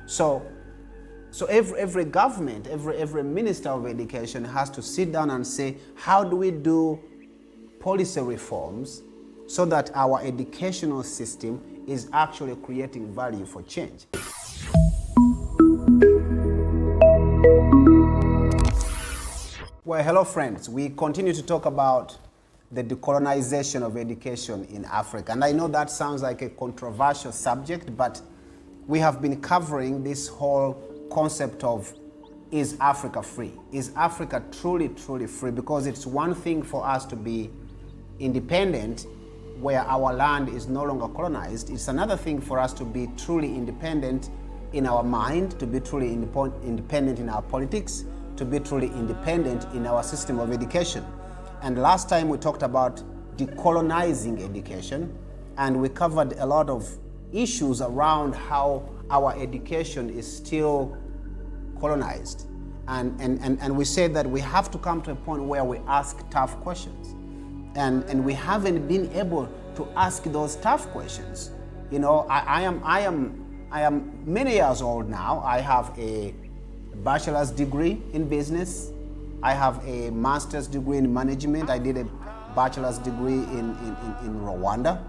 So every government, every minister of education has to sit down and say, how do we do policy reforms so that our educational system is actually creating value for change? Well, hello friends. We continue to talk about the decolonization of education in Africa. And I know that sounds like a controversial subject, but we have been covering this whole concept of, is Africa free? Is Africa truly free? Because it's one thing for us to be independent where our land is no longer colonized. It's another thing for us to be truly independent in our mind, to be truly independent in our politics, to be truly independent in our system of education. And last time we talked about decolonizing education, and we covered a lot of issues around how our education is still colonized. And we said that we have to come to a point where we ask tough questions. And we haven't been able to ask those tough questions. You know, I am many years old now. I have a bachelor's degree in business. I have a master's degree in management. I did a bachelor's degree in Rwanda.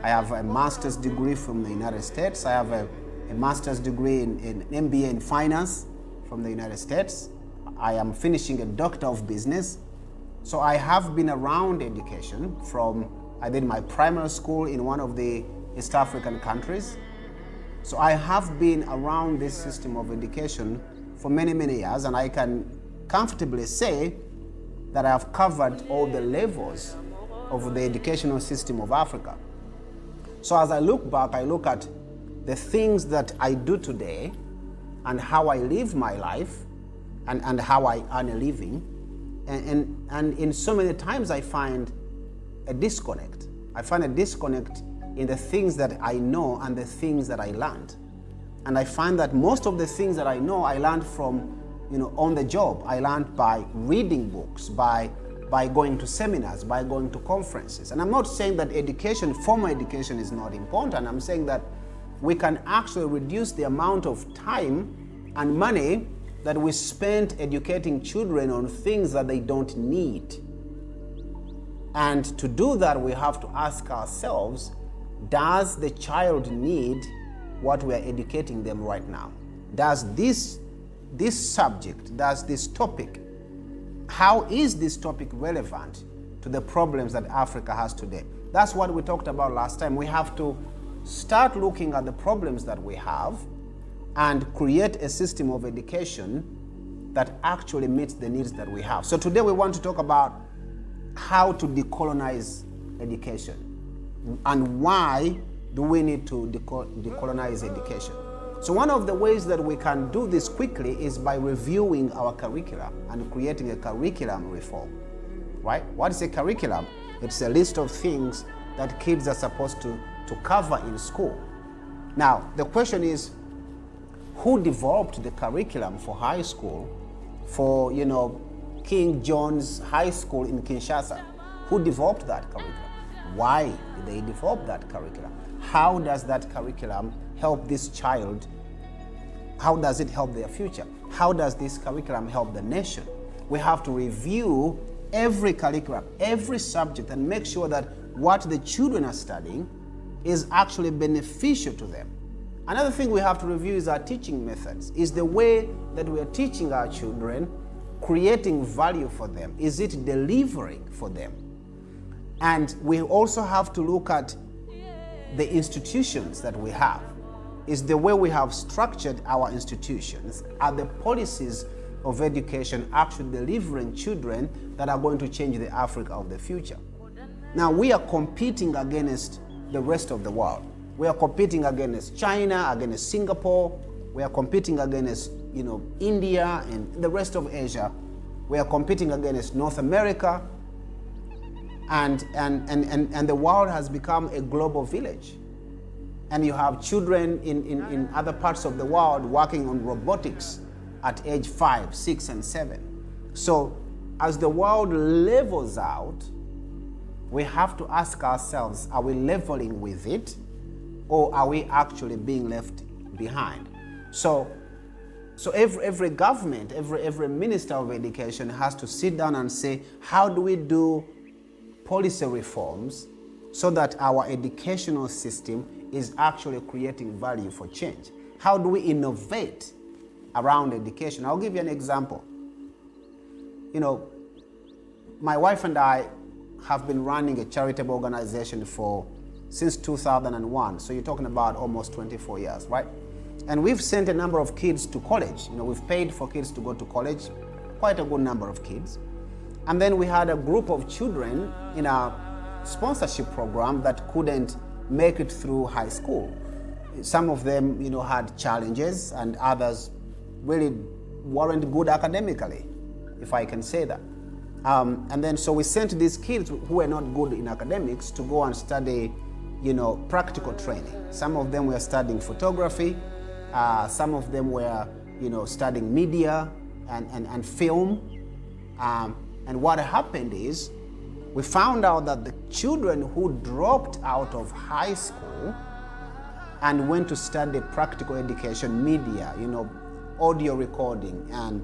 I have a master's degree from the United States. I have a master's degree in MBA in finance from the United States. I am finishing a doctor of business. So I have been around education I did my primary school in one of the East African countries. So I have been around this system of education for many years, and I can comfortably say that I have covered all the levels of the educational system of Africa. So as I look back, I look at the things that I do today and how I live my life and how I earn a living. And in so many times I find a disconnect. I find a disconnect in the things that I know and the things that I learned. And I find that most of the things that I know, I learned from, on the job. I learned by reading books, by going to seminars, by going to conferences. And I'm not saying that formal education is not important. I'm saying that we can actually reduce the amount of time and money that we spend educating children on things that they don't need. And to do that, we have to ask ourselves, does the child need what we are educating them right now? Does this subject, does this topic, how is this topic relevant to the problems that Africa has today? That's what we talked about last time. We have to start looking at the problems that we have and create a system of education that actually meets the needs that we have. So today we want to talk about how to decolonize education and why do we need to decolonize education. So one of the ways that we can do this quickly is by reviewing our curriculum and creating a curriculum reform, right? What is a curriculum? It's a list of things that kids are supposed to cover in school. Now, the question is, who developed the curriculum for high school for, King John's High School in Kinshasa? Who developed that curriculum? Why did they develop that curriculum? How does that curriculum help this child? How does it help their future? How does this curriculum help the nation? We have to review every curriculum, every subject, and make sure that what the children are studying is actually beneficial to them. Another thing we have to review is our teaching methods. Is the way that we are teaching our children creating value for them? Is it delivering for them? And we also have to look at the institutions that we have. Is the way we have structured our institutions, are the policies of education actually delivering children that are going to change the Africa of the future? Now, we are competing against the rest of the world. We are competing against China, against Singapore. We are competing against, India and the rest of Asia. We are competing against North America. And the world has become a global village. And you have children in other parts of the world working on robotics at age 5, 6, and 7. So as the world levels out, we have to ask ourselves, are we leveling with it, or are we actually being left behind? So every government, every minister of education has to sit down and say, how do we do policy reforms so that our educational system is actually creating value for change? How do we innovate around education? I'll give you an example. You know, my wife and I have been running a charitable organization since 2001. So you're talking about almost 24 years, right? And we've sent a number of kids to college. You know, we've paid for kids to go to college, quite a good number of kids. And then we had a group of children in our sponsorship program that couldn't make it through high school. Some of them, you know, had challenges, and others really weren't good academically, if I can say that. And then so we sent these kids who were not good in academics to go and study, you know, practical training. Some of them were studying photography. Some of them were, you know, studying media and film. And what happened is we found out that the children who dropped out of high school and went to study practical education, media, you know, audio recording, and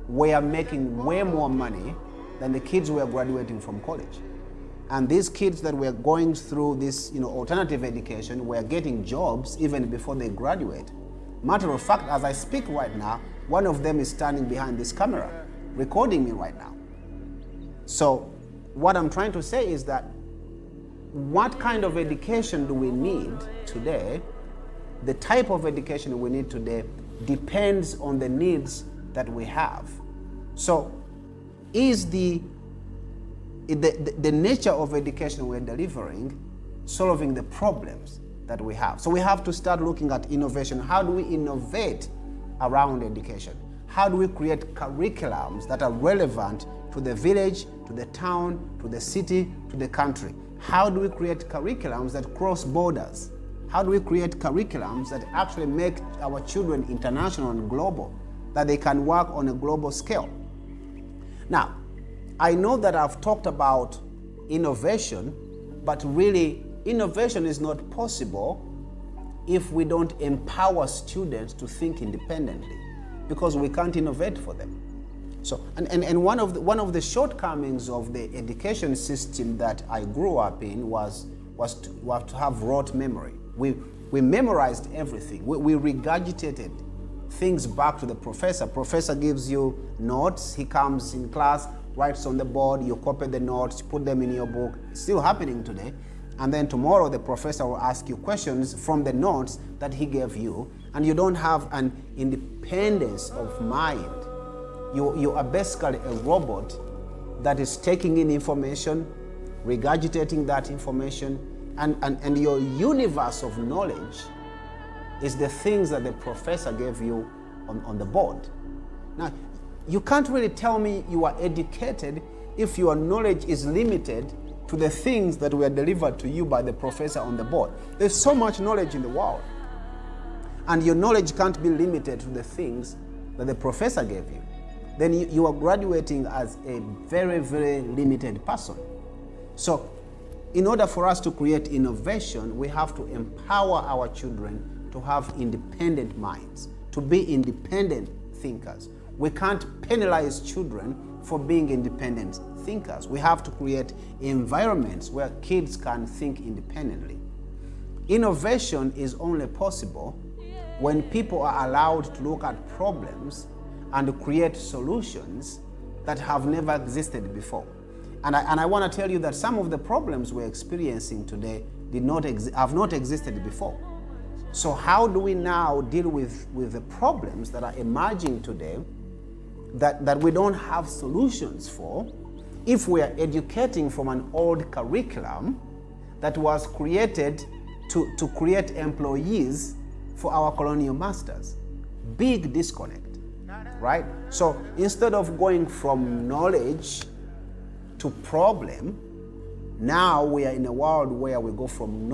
were making way more money than the kids who were graduating from college. And these kids that were going through this, you know, alternative education were getting jobs even before they graduate. Matter of fact, as I speak right now, one of them is standing behind this camera, recording me right now. So what I'm trying to say is that what kind of education do we need today? The type of education we need today depends on the needs that we have. So is the nature of education we're delivering solving the problems that we have? So we have to start looking at innovation. How do we innovate around education? How do we create curriculums that are relevant to the village, to the town, to the city, to the country? How do we create curriculums that cross borders? How do we create curriculums that actually make our children international and global, that they can work on a global scale? Now, I know that I've talked about innovation, but really innovation is not possible if we don't empower students to think independently, because we can't innovate for them. So, and one of the shortcomings of the education system that I grew up in was to have rote memory. We memorized everything. We regurgitated things back to the professor. Professor gives you notes. He comes in class, writes on the board, you copy the notes, put them in your book. It's still happening today. And then tomorrow the professor will ask you questions from the notes that he gave you, and you don't have an independence of mind. You are basically a robot that is taking in information, regurgitating that information, and your universe of knowledge is the things that the professor gave you on the board. Now, you can't really tell me you are educated if your knowledge is limited to the things that were delivered to you by the professor on the board. There's so much knowledge in the world, and your knowledge can't be limited to the things that the professor gave you. Then you are graduating as a very, very limited person. So in order for us to create innovation, we have to empower our children to have independent minds, to be independent thinkers. We can't penalize children for being independent thinkers. We have to create environments where kids can think independently. Innovation is only possible when people are allowed to look at problems and create solutions that have never existed before. And I want to tell you that some of the problems we're experiencing today have not existed before. So how do we now deal with the problems that are emerging today that we don't have solutions for, if we are educating from an old curriculum that was created to create employees for our colonial masters? Big disconnect, right? So instead of going from knowledge to problem, now we are in a world where we go from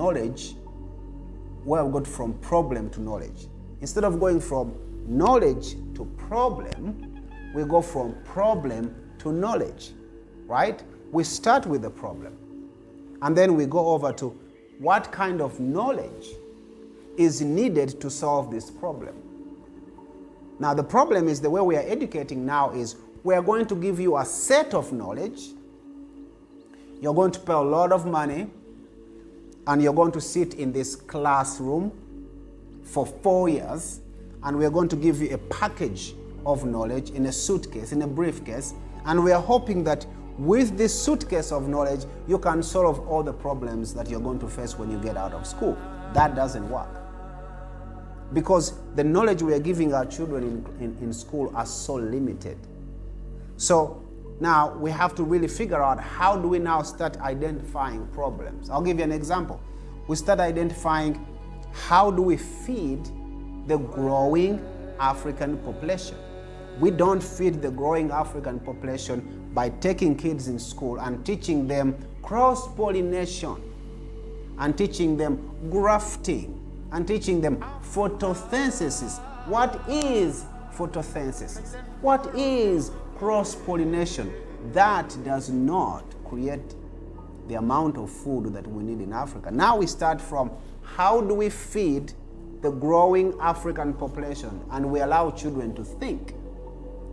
problem to knowledge. Instead of going from knowledge to problem, we go from problem to knowledge, right? We start with the problem, and then we go over to what kind of knowledge is needed to solve this problem. Now the problem is the way we are educating now is we are going to give you a set of knowledge. You're going to pay a lot of money and you're going to sit in this classroom for 4 years, and we're going to give you a package of knowledge in a suitcase, in a briefcase, and we are hoping that with this suitcase of knowledge, you can solve all the problems that you're going to face when you get out of school. That doesn't work. Because the knowledge we are giving our children in school are so limited. So now we have to really figure out, how do we now start identifying problems? I'll give you an example. We start identifying, how do we feed the growing African population? We don't feed the growing African population by taking kids in school and teaching them cross-pollination, and teaching them grafting, and teaching them photosynthesis. What is photosynthesis? What is cross-pollination? That does not create the amount of food that we need in Africa. Now we start from, how do we feed the growing African population? And we allow children to think.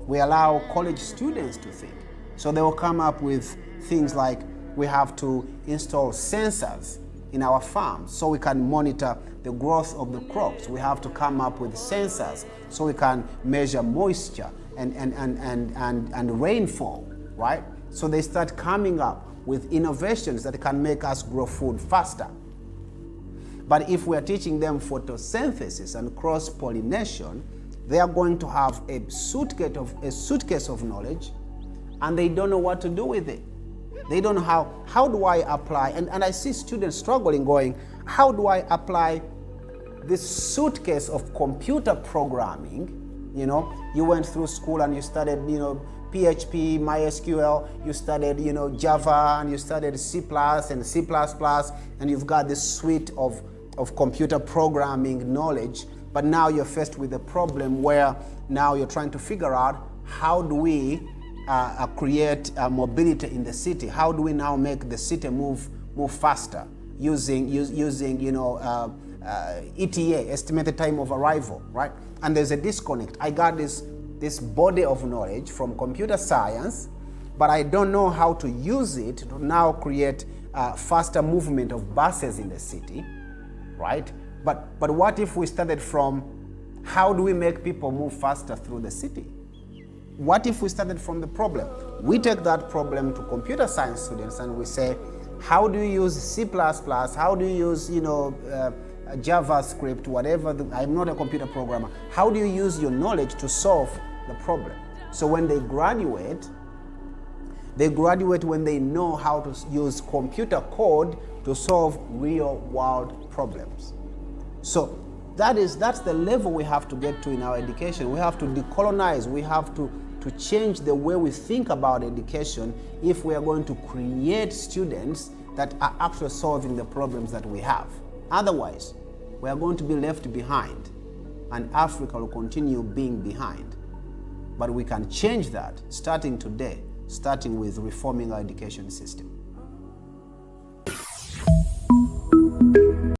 We allow college students to think. So they will come up with things like, we have to install sensors in our farms so we can monitor the growth of the crops. We have to come up with sensors so we can measure moisture and rainfall, right? So they start coming up with innovations that can make us grow food faster. But if we are teaching them photosynthesis and cross-pollination, they are going to have a suitcase of knowledge, and they don't know what to do with it. They don't know how do I apply, and I see students struggling, going, how do I apply this suitcase of computer programming? You know, you went through school and you studied, PHP, MySQL, you studied, Java, and you studied C++ and C++, and you've got this suite of computer programming knowledge. But now you're faced with a problem where now you're trying to figure out, how do we create mobility in the city? How do we now make the city move faster using ETA, estimated time of arrival, right? And there's a disconnect. I got this body of knowledge from computer science, but I don't know how to use it to now create faster movement of buses in the city, right? But what if we started from, how do we make people move faster through the city? What if we started from the problem? We take that problem to computer science students and we say, how do you use C++? How do you use, JavaScript, whatever? I'm not a computer programmer. How do you use your knowledge to solve the problem? So when they graduate when they know how to use computer code to solve real world problems. So that's the level we have to get to in our education. We have to decolonize. We have to change the way we think about education if we are going to create students that are actually solving the problems that we have. Otherwise, we are going to be left behind, and Africa will continue being behind. But we can change that starting today, starting with reforming our education system.